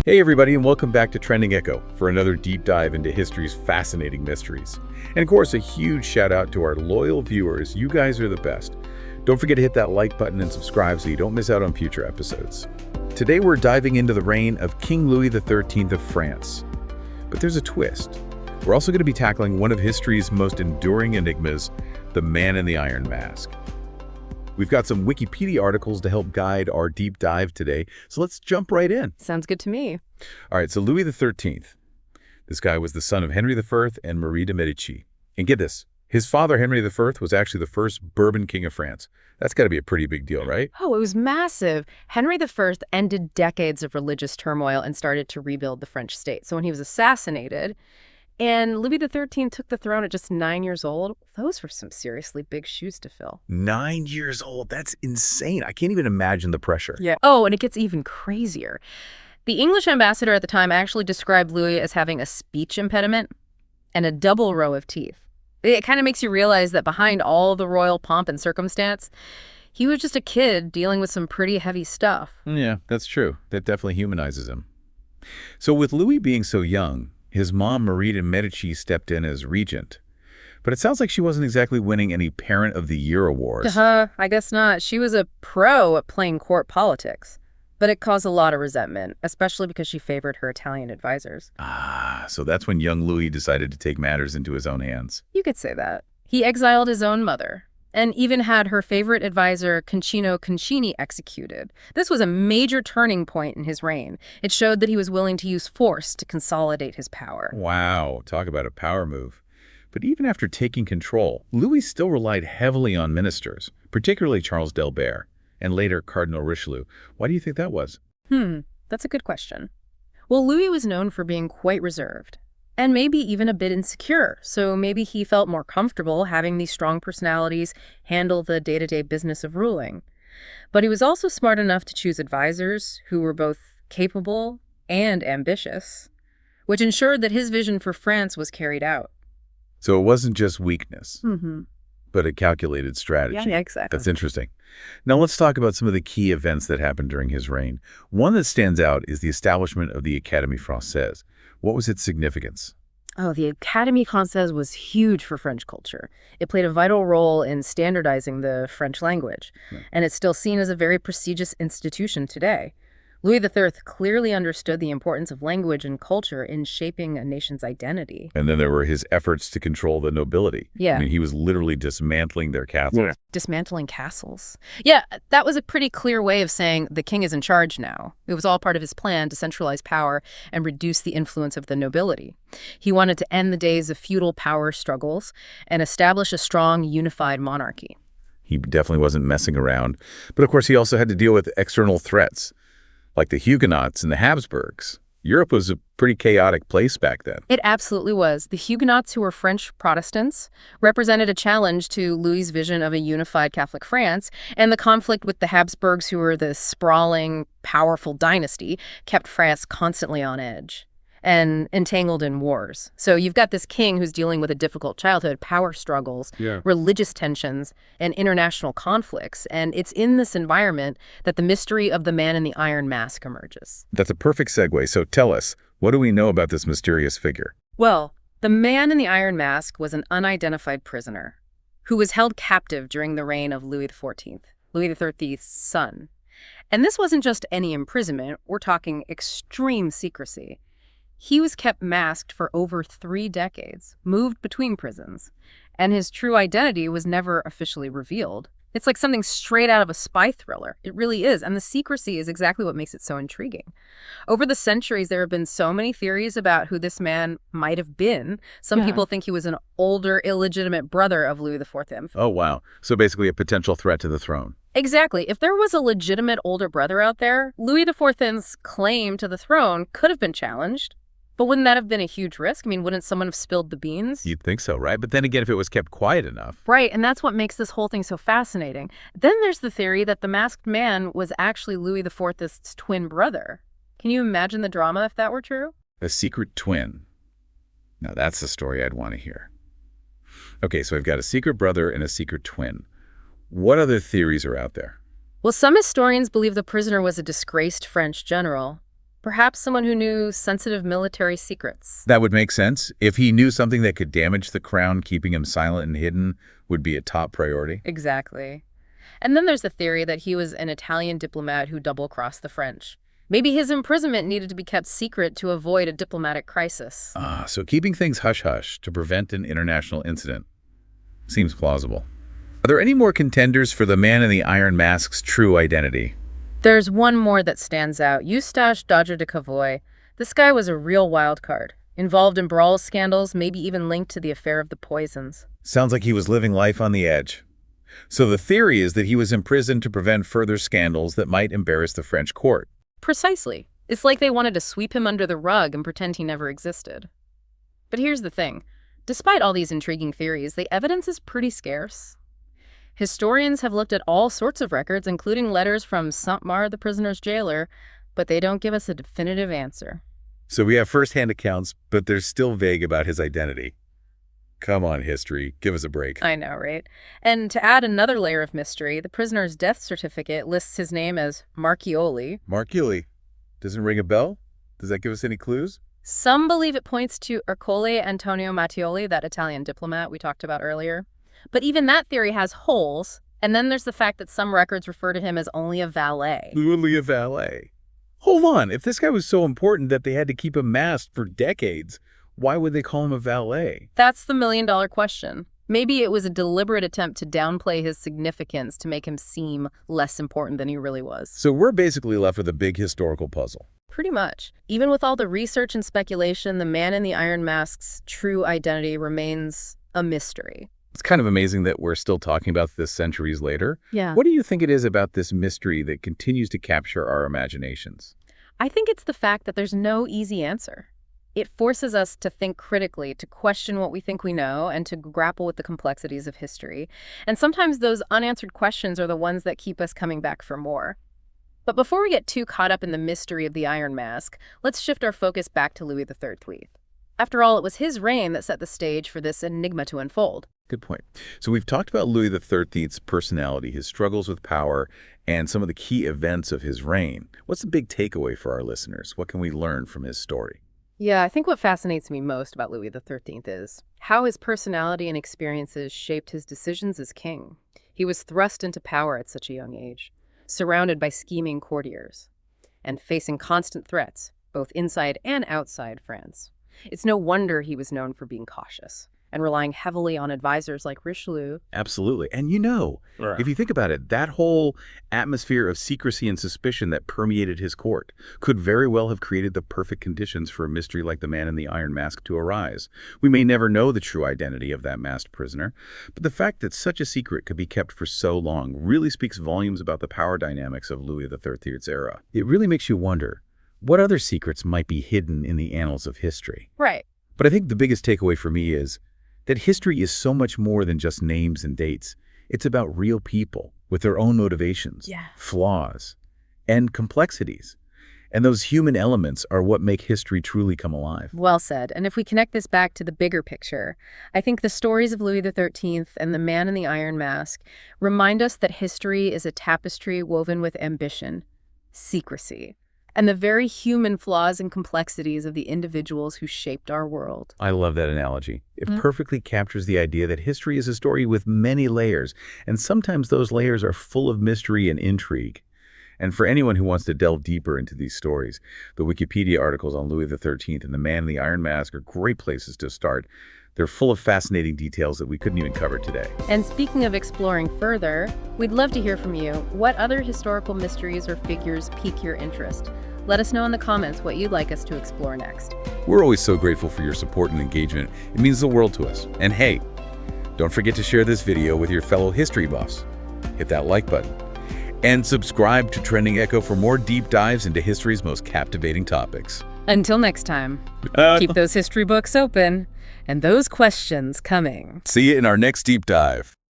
Hey everybody, and welcome back to Trending Echo for another deep dive into history's fascinating mysteries. And of course, a huge shout out to our loyal viewers. You guys are the best. Don't forget to hit that like button and subscribe so you don't miss out on future episodes. Today we're diving into the reign of King Louis XIII of France. But there's a twist. We're also going to be tackling one of history's most enduring enigmas, the man in the iron mask. We've got some Wikipedia articles to help guide our deep dive today, so let's jump right in. Sounds good to me. All right, so Louis XIII. This guy was the son of Henry I and Marie de Medici. And get this, his father, Henry I, was actually the first Bourbon king of France. That's got to be a pretty big deal, right? Oh, it was massive. Henry I ended decades of religious turmoil and started to rebuild the French state. So when he was assassinated, and Louis XIII took the throne at just 9 years old, those were some seriously big shoes to fill. 9 years old? That's insane. I can't even imagine the pressure. Yeah. Oh, and it gets even crazier. The English ambassador at the time actually described Louis as having a speech impediment and a double row of teeth. It kind of makes you realize that behind all the royal pomp and circumstance, he was just a kid dealing with some pretty heavy stuff. Yeah, that's true. That definitely humanizes him. So with Louis being so young, his mom, Marie de Medici, stepped in as regent. But it sounds like she wasn't exactly winning any Parent of the Year awards. I guess not. She was a pro at playing court politics. But it caused a lot of resentment, especially because she favored her Italian advisors. So that's when young Louis decided to take matters into his own hands. You could say that. He exiled his own mother, and even had her favorite advisor, Concino Concini, executed. This was a major turning point in his reign. It showed that he was willing to use force to consolidate his power. Wow, talk about a power move. But even after taking control, Louis still relied heavily on ministers, particularly Charles d'Albert, and later Cardinal Richelieu. Why do you think that was? That's a good question. Well, Louis was known for being quite reserved, and maybe even a bit insecure, so maybe he felt more comfortable having these strong personalities handle the day-to-day business of ruling. But he was also smart enough to choose advisors who were both capable and ambitious, which ensured that his vision for France was carried out. So it wasn't just weakness, but a calculated strategy. Yeah, exactly. That's interesting. Now let's talk about some of the key events that happened during his reign. One that stands out is the establishment of the Académie Française. What was its significance? Oh, the Académie Française was huge for French culture. It played a vital role in standardizing the French language, and it's still seen as a very prestigious institution today. Louis XIII clearly understood the importance of language and culture in shaping a nation's identity. And then there were his efforts to control the nobility. Yeah. I mean, he was literally dismantling their castles. Yeah. Dismantling castles. Yeah, that was a pretty clear way of saying the king is in charge now. It was all part of his plan to centralize power and reduce the influence of the nobility. He wanted to end the days of feudal power struggles and establish a strong, unified monarchy. He definitely wasn't messing around. But of course, he also had to deal with external threats, like the Huguenots and the Habsburgs. Europe was a pretty chaotic place back then. It absolutely was. The Huguenots, who were French Protestants, represented a challenge to Louis's vision of a unified Catholic France, and the conflict with the Habsburgs, who were the sprawling, powerful dynasty, kept France constantly on edge and entangled in wars. So you've got this king who's dealing with a difficult childhood, power struggles, religious tensions, and international conflicts. And it's in this environment that the mystery of the man in the iron mask emerges. That's a perfect segue. So tell us, what do we know about this mysterious figure? Well, the man in the iron mask was an unidentified prisoner who was held captive during the reign of Louis XIV, Louis XIII's son. And this wasn't just any imprisonment. We're talking extreme secrecy. He was kept masked for over 3 decades, moved between prisons, and his true identity was never officially revealed. It's like something straight out of a spy thriller. It really is, and the secrecy is exactly what makes it so intriguing. Over the centuries, there have been so many theories about who this man might have been. Some people think he was an older, illegitimate brother of Louis XIV. Oh, wow. So basically a potential threat to the throne. Exactly. If there was a legitimate older brother out there, Louis XIV's claim to the throne could have been challenged. But wouldn't that have been a huge risk? I mean, wouldn't someone have spilled the beans? You'd think so, right? But then again, if it was kept quiet enough. Right, and that's what makes this whole thing so fascinating. Then there's the theory that the masked man was actually Louis XIV's twin brother. Can you imagine the drama if that were true? A secret twin. Now that's the story I'd want to hear. Okay, so I've got a secret brother and a secret twin. What other theories are out there? Well, some historians believe the prisoner was a disgraced French general. Perhaps someone who knew sensitive military secrets. That would make sense. If he knew something that could damage the crown, keeping him silent and hidden would be a top priority. Exactly. And then there's the theory that he was an Italian diplomat who double-crossed the French. Maybe his imprisonment needed to be kept secret to avoid a diplomatic crisis. So keeping things hush-hush to prevent an international incident seems plausible. Are there any more contenders for the man in the iron mask's true identity? There's one more that stands out. Eustache Dodger de Cavoy. This guy was a real wild card, involved in brawl scandals, maybe even linked to the affair of the poisons. Sounds like he was living life on the edge. So the theory is that he was imprisoned to prevent further scandals that might embarrass the French court. Precisely. It's like they wanted to sweep him under the rug and pretend he never existed. But here's the thing. Despite all these intriguing theories, the evidence is pretty scarce. Historians have looked at all sorts of records, including letters from Saint-Marc, the prisoner's jailer, but they don't give us a definitive answer. So we have first-hand accounts, but they're still vague about his identity. Come on, history. Give us a break. I know, right? And to add another layer of mystery, the prisoner's death certificate lists his name as Marchioli. Marchioli. Doesn't ring a bell? Does that give us any clues? Some believe it points to Ercole Antonio Mattioli, that Italian diplomat we talked about earlier. But even that theory has holes, and then there's the fact that some records refer to him as only a valet. Only a valet. Hold on, if this guy was so important that they had to keep him masked for decades, why would they call him a valet? That's the million-dollar question. Maybe it was a deliberate attempt to downplay his significance to make him seem less important than he really was. So we're basically left with a big historical puzzle. Pretty much. Even with all the research and speculation, the man in the iron mask's true identity remains a mystery. It's kind of amazing that we're still talking about this centuries later. Yeah. What do you think it is about this mystery that continues to capture our imaginations? I think it's the fact that there's no easy answer. It forces us to think critically, to question what we think we know, and to grapple with the complexities of history. And sometimes those unanswered questions are the ones that keep us coming back for more. But before we get too caught up in the mystery of the Iron Mask, let's shift our focus back to Louis XIII. After all, it was his reign that set the stage for this enigma to unfold. Good point. So we've talked about Louis XIII's personality, his struggles with power, and some of the key events of his reign. What's the big takeaway for our listeners? What can we learn from his story? Yeah, I think what fascinates me most about Louis XIII is how his personality and experiences shaped his decisions as king. He was thrust into power at such a young age, surrounded by scheming courtiers, and facing constant threats, both inside and outside France. It's no wonder he was known for being cautious and relying heavily on advisors like Richelieu. Absolutely. And if you think about it, that whole atmosphere of secrecy and suspicion that permeated his court could very well have created the perfect conditions for a mystery like the Man in the Iron Mask to arise. We may never know the true identity of that masked prisoner, but the fact that such a secret could be kept for so long really speaks volumes about the power dynamics of Louis XIII's era. It really makes you wonder, what other secrets might be hidden in the annals of history? Right. But I think the biggest takeaway for me is that history is so much more than just names and dates. It's about real people with their own motivations, flaws, and complexities. And those human elements are what make history truly come alive. Well said. And if we connect this back to the bigger picture, I think the stories of Louis XIII and the Man in the Iron Mask remind us that history is a tapestry woven with ambition, secrecy, and the very human flaws and complexities of the individuals who shaped our world. I love that analogy. It perfectly captures the idea that history is a story with many layers, and sometimes those layers are full of mystery and intrigue. And for anyone who wants to delve deeper into these stories, the Wikipedia articles on Louis XIII and the Man in the Iron Mask are great places to start. They're full of fascinating details that we couldn't even cover today. And speaking of exploring further, we'd love to hear from you. What other historical mysteries or figures pique your interest? Let us know in the comments what you'd like us to explore next. We're always so grateful for your support and engagement. It means the world to us. And hey, don't forget to share this video with your fellow history buffs. Hit that like button. And subscribe to Trending Echo for more deep dives into history's most captivating topics. Until next time, keep those history books open and those questions coming. See you in our next deep dive.